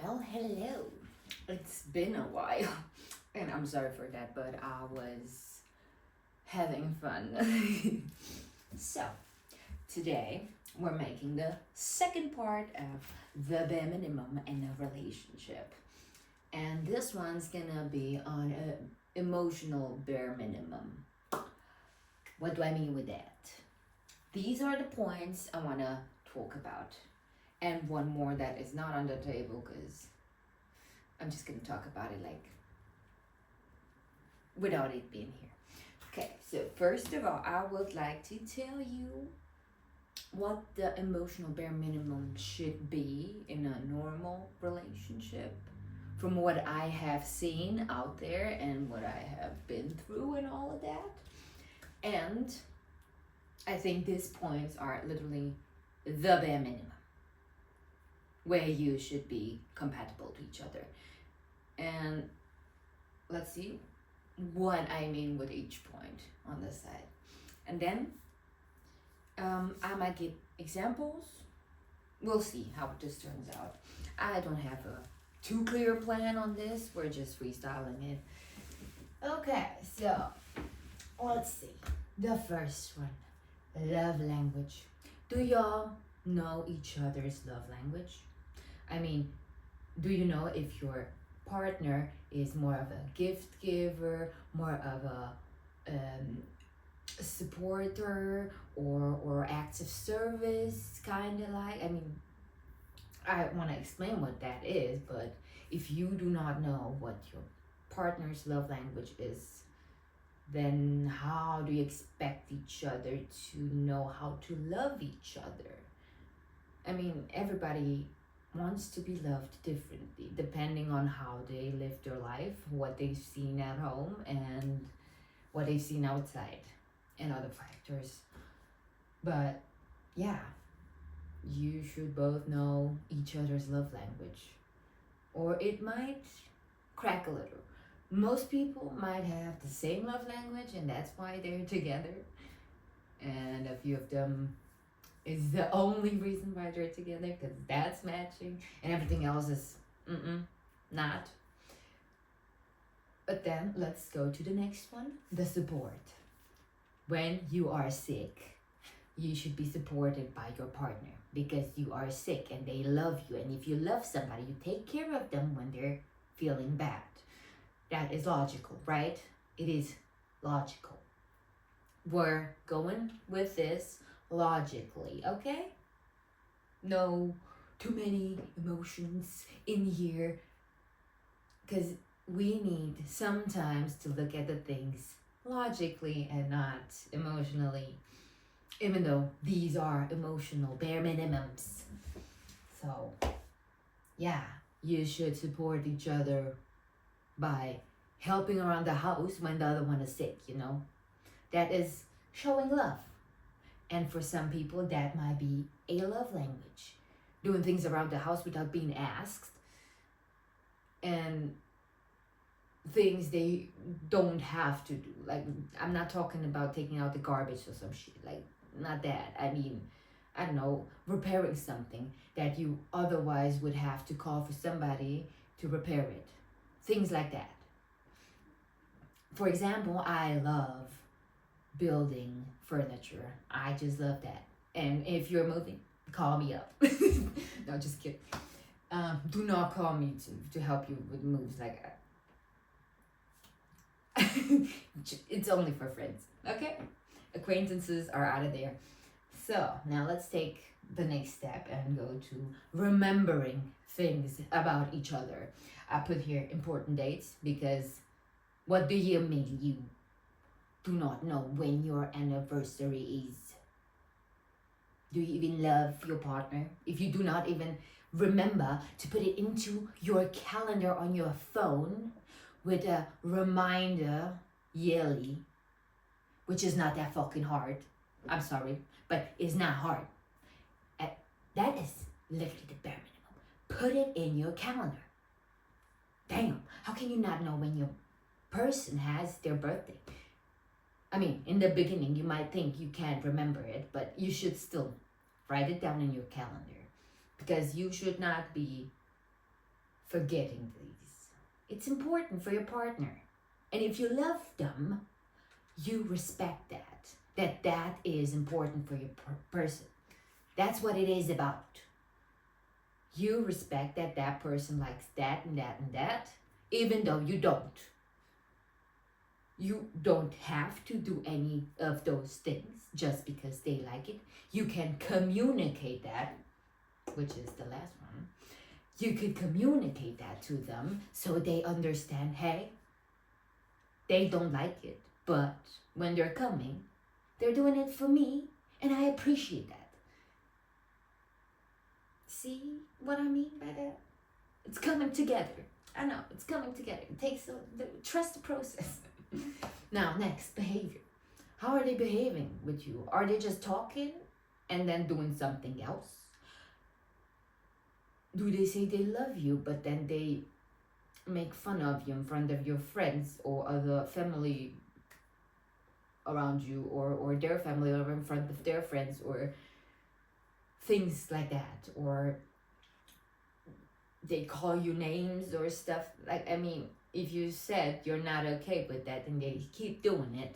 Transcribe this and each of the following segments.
Well, hello. It's been a while, and I'm sorry for that, but I was having fun. So, today we're making the second part of the bare minimum in a relationship. And this one's gonna be on a emotional bare minimum. What do I mean with that? These are the points I wanna talk about. And one more that is not on the table because I'm just gonna talk about it like without it being here. Okay, so first of all, I would like to tell you what the emotional bare minimum should be in a normal relationship from what I have seen out there and what I have been through and all of that. And I think these points are literally the bare minimum where you should be compatible to each other. And let's see what I mean with each point on this side. And then I might give examples. We'll see how this turns out. I don't have a too clear plan on this. We're just freestyling it. Okay, so let's see. The first one, love language. Do y'all know each other's love language? I mean, do you know if your partner is more of a gift giver, more of a supporter, or acts of service, kind of like? I mean, I want to explain what that is, but if you do not know what your partner's love language is, then how do you expect each other to know how to love each other? I mean, everybody wants to be loved differently depending on how they live their life, what they've seen at home, and what they've seen outside, and other factors. But yeah, you should both know each other's love language, or it might crack a little. Most people might have the same love language, and that's why they're together, and a few of them is the only reason why they're together because that's matching and everything else is not. But then let's go to the next one, the support. When you are sick, you should be supported by your partner because you are sick and they love you, and if you love somebody, you take care of them when they're feeling bad. That is logical, right? It is logical. We're going with this logically, okay? No too many emotions in here, because we need sometimes to look at the things logically and not emotionally, even though these are emotional bare minimums. So yeah, you should support each other by helping around the house when the other one is sick, that is showing love. And for some people, that might be a love language. Doing things around the house without being asked. And things they don't have to do. Like, I'm not talking about taking out the garbage or some shit. Like, not that. I mean, I don't know, repairing something that you otherwise would have to call for somebody to repair it. Things like that. For example, I love building furniture. I just love that. And if you're moving, call me up. No, just kidding. Do not call me to help you with moves like that. It's only for friends, okay? Acquaintances are out of there. So now let's take the next step and go to remembering things about each other. I put here important dates because what do you mean you do not know when your anniversary is? Do you even love your partner if you do not even remember to put it into your calendar on your phone with a reminder yearly, which is not that fucking hard. I'm sorry, but it's not hard. That is literally the bare minimum. Put it in your calendar. Damn, how can you not know when your person has their birthday? I mean, in the beginning, you might think you can't remember it, but you should still write it down in your calendar because you should not be forgetting these. It's important for your partner. And if you love them, you respect that. That is important for your person. That's what it is about. You respect that person likes that and that and that, even though you don't. You don't have to do any of those things just because they like it. You can communicate that, which is the last one. You could communicate that to them so they understand, hey, they don't like it, but when they're coming, they're doing it for me, and I appreciate that. See what I mean by that? It's coming together. I know, it's coming together. It takes trust the process. Now, next, behavior. How are they behaving with you? Are they just talking and then doing something else? Do they say they love you, but then they make fun of you in front of your friends or other family around you, or their family, or in front of their friends, or things like that? Or they call you names or stuff? Like, I mean, if you said you're not okay with that and they keep doing it,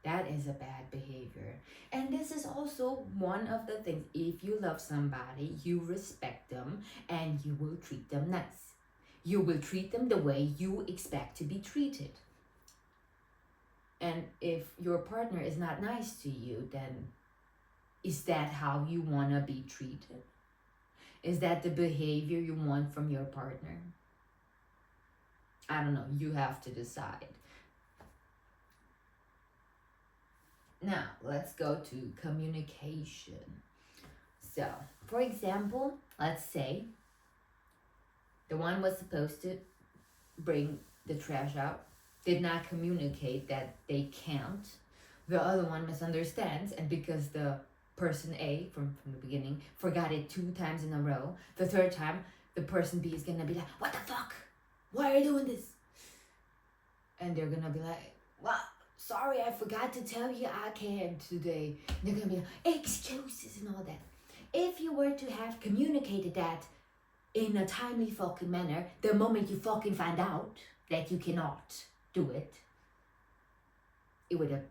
that is a bad behavior. And this is also one of the things. If you love somebody, you respect them and you will treat them nice. You will treat them the way you expect to be treated. And if your partner is not nice to you, then is that how you want to be treated? Is that the behavior you want from your partner? I don't know. You have to decide. Now, let's go to communication. So, for example, let's say the one was supposed to bring the trash out, did not communicate that they can't. The other one misunderstands, and because the person A from the beginning forgot it 2 times in a row, the third time the person B is gonna be like, what the fuck? Why are you doing this? And they're gonna be like, well, sorry, I forgot to tell you I can't today. And they're gonna be like, excuses and all that. If you were to have communicated that in a timely fucking manner, the moment you fucking find out that you cannot do it, it would have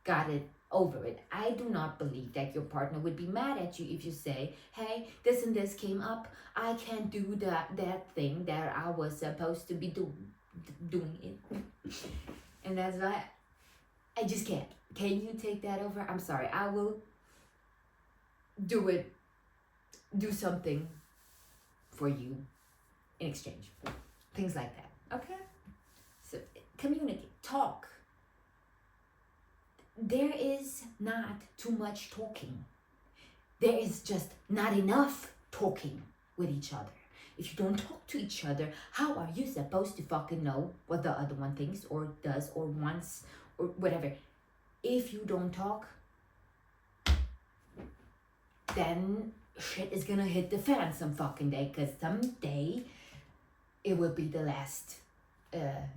got it over it. I do not believe that your partner would be mad at you if you say, hey, this and this came up. I can't do that thing that I was supposed to be doing it. And that's why I just can't. Can you take that over? I'm sorry. I will do something for you in exchange. Things like that. Okay? So communicate. Talk. There is not too much talking. There is just not enough talking with each other. If you don't talk to each other, how are you supposed to fucking know what the other one thinks or does or wants or whatever? If you don't talk, then shit is gonna hit the fan some fucking day, because someday it will be the last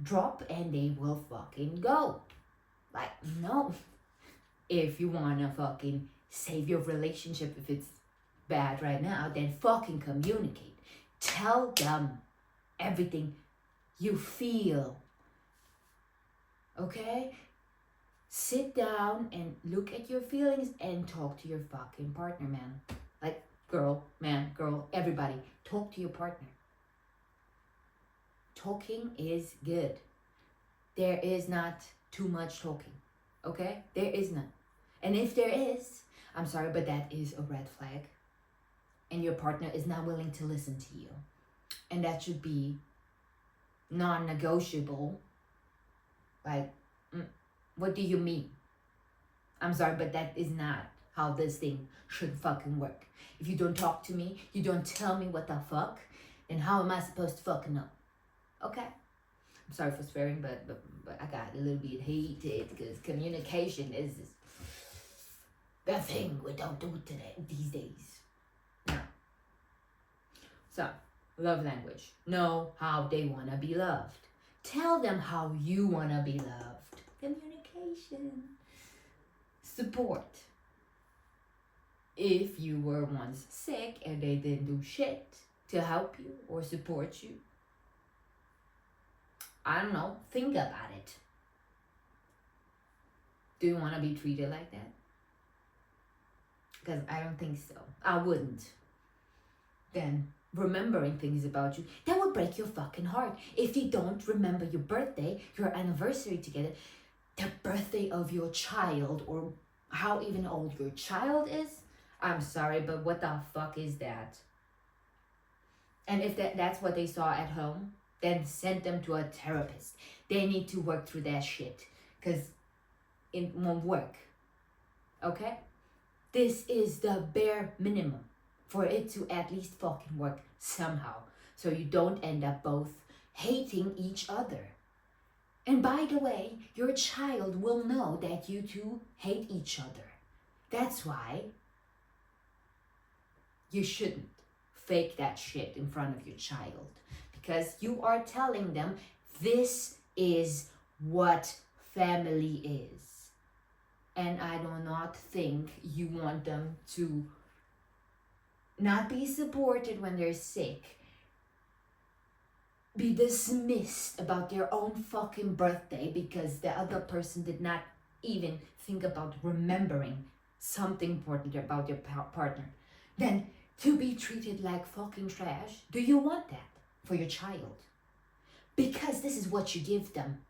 drop and they will fucking go. Like, no. If you wanna fucking save your relationship, if it's bad right now, then fucking communicate. Tell them everything you feel. Okay? Sit down and look at your feelings and talk to your fucking partner, man. Like, girl, man, girl, everybody. Talk to your partner. Talking is good. There is not too much talking. Okay? There is none. And if there is, I'm sorry, but that is a red flag. And your partner is not willing to listen to you. And that should be non-negotiable. Like, what do you mean? I'm sorry, but that is not how this thing should fucking work. If you don't talk to me, you don't tell me what the fuck, then how am I supposed to fucking know? Okay? I'm sorry for swearing, but I got a little bit heated because communication is the thing we don't do today these days. Now, so love language. Know how they want to be loved. Tell them how you want to be loved. Communication. Support. If you were once sick and they didn't do shit to help you or support you? I don't know. Think about it. Do you want to be treated like that? Because I don't think so. I wouldn't. Then remembering things about you, that would break your fucking heart. If you don't remember your birthday, your anniversary together, the birthday of your child, or how even old your child is, I'm sorry, but what the fuck is that? And if that's what they saw at home, then send them to a therapist. They need to work through that shit. Because it won't work. Okay? This is the bare minimum for it to at least fucking work somehow. So you don't end up both hating each other. And by the way, your child will know that you two hate each other. That's why you shouldn't fake that shit in front of your child. Because you are telling them this is what family is. And I do not think you want them to not be supported when they're sick, be dismissed about their own fucking birthday because the other person did not even think about remembering something important about your partner. Then to be treated like fucking trash. Do you want that for your child? Because this is what you give them.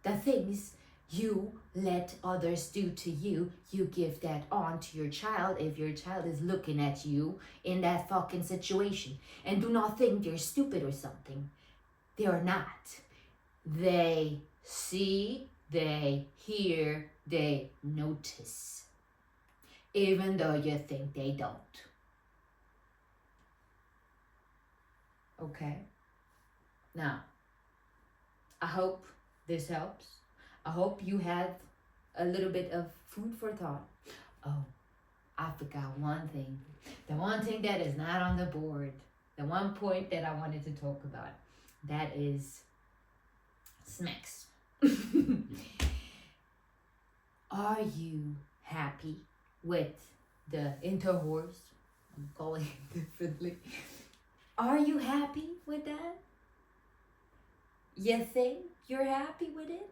The things you let others do to you, you give that on to your child if your child is looking at you in that fucking situation. And do not think they're stupid or something. They are not. They see, they hear, they notice. Even though you think they don't. Okay? Now, I hope this helps. I hope you have a little bit of food for thought. Oh, I forgot one thing. The one thing that is not on the board. The one point that I wanted to talk about. That is snacks. Are you happy with the intercourse? I'm calling it differently. Are you happy with that? You think you're happy with it?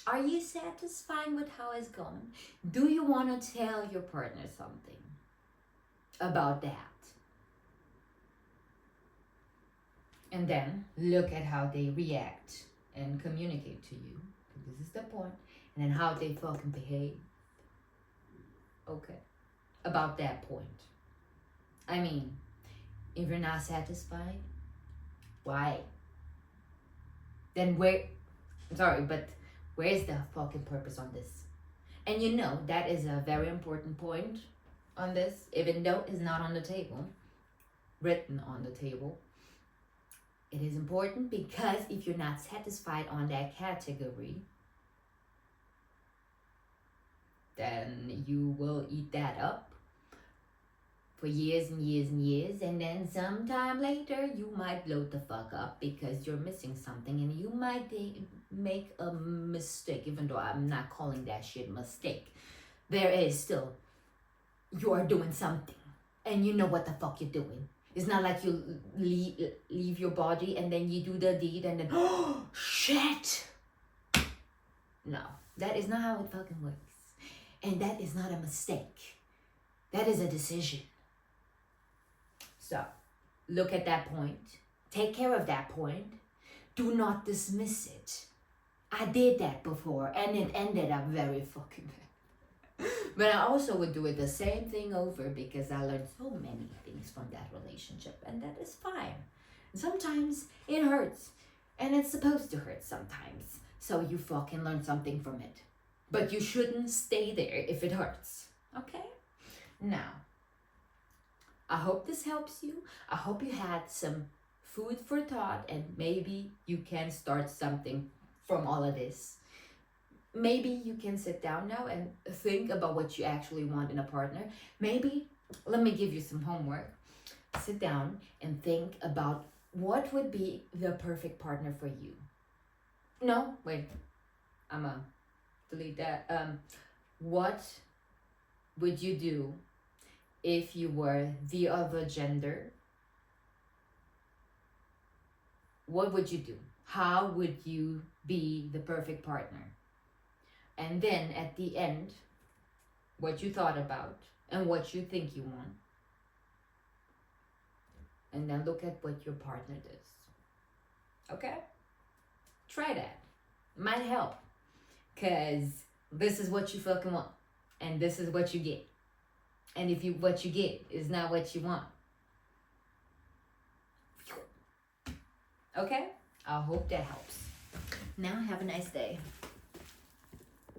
Are you satisfied with how it's going? Do you want to tell your partner something about that? And then look at how they react and communicate to you. This is the point. And then how they fucking behave. Okay. About that point. I mean, if you're not satisfied, why? Then where's the fucking purpose on this? And you know, that is a very important point on this, even though it's not on the table, written on the table. It is important because if you're not satisfied on that category, then you will eat that up for years and years and years, and then sometime later you might blow the fuck up because you're missing something, and you might make a mistake, even though I'm not calling that shit mistake. There is still, you are doing something and you know what the fuck you're doing. It's not like you leave your body and then you do the deed and then, oh shit. No, that is not how it fucking works. And that is not a mistake. That is a decision. So, look at that point. Take care of that point. Do not dismiss it. I did that before and it ended up very fucking bad. But I also would do it the same thing over because I learned so many things from that relationship, and that is fine. Sometimes it hurts, and it's supposed to hurt sometimes. So you fucking learn something from it. But you shouldn't stay there if it hurts. Okay? Now, I hope this helps you. I hope you had some food for thought, and maybe you can start something from all of this. Maybe you can sit down now and think about what you actually want in a partner. Maybe, let me give you some homework. Sit down and think about what would be the perfect partner for you. No, wait, I'm gonna delete that. What would you do if you were the other gender what would you do? How would you be the perfect partner? And then at the end, what you thought about and what you think you want. And then look at what your partner does. Okay? Try that. It might help. Because this is what you fucking want. And this is what you get. And if what you get is not what you want. Okay? I hope that helps. Now have a nice day.